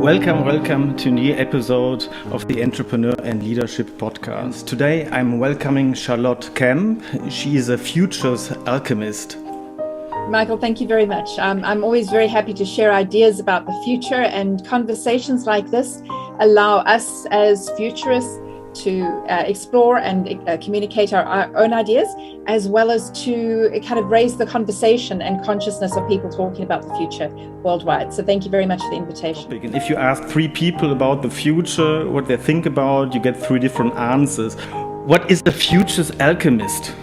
Welcome to a new episode of the Entrepreneur and Leadership Podcast. Today I'm welcoming Charlotte Kemp. She is a futures alchemist. Michael, thank you very much. I'm always very happy to share ideas about the future, and conversations like this allow us as futurists to explore and communicate our own ideas, as well as to kind of raise the conversation and consciousness of people talking about the future worldwide. So thank you very much for the invitation. And if you ask 3 people about the future, what they think about, you get 3 different answers. What is a futures alchemist?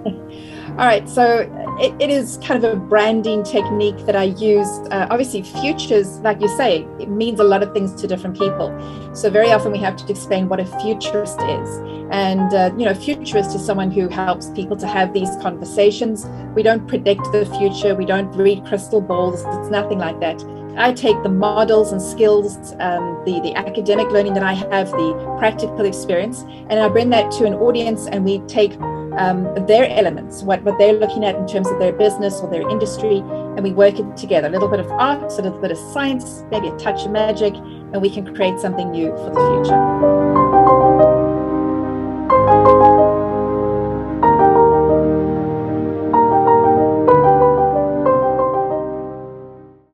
All right, so it is kind of a branding technique that I use. Obviously, futures, like you say, it means a lot of things to different people. So very often we have to explain what a futurist is. And, futurist is someone who helps people to have these conversations. We don't predict the future. We don't read crystal balls. It's nothing like that. I take the models and skills, the academic learning that I have, the practical experience, and I bring that to an audience, and we take their elements, what they're looking at in terms of their business or their industry, and we work it together. A little bit of art, a little bit of science, maybe a touch of magic, and we can create something new for the future.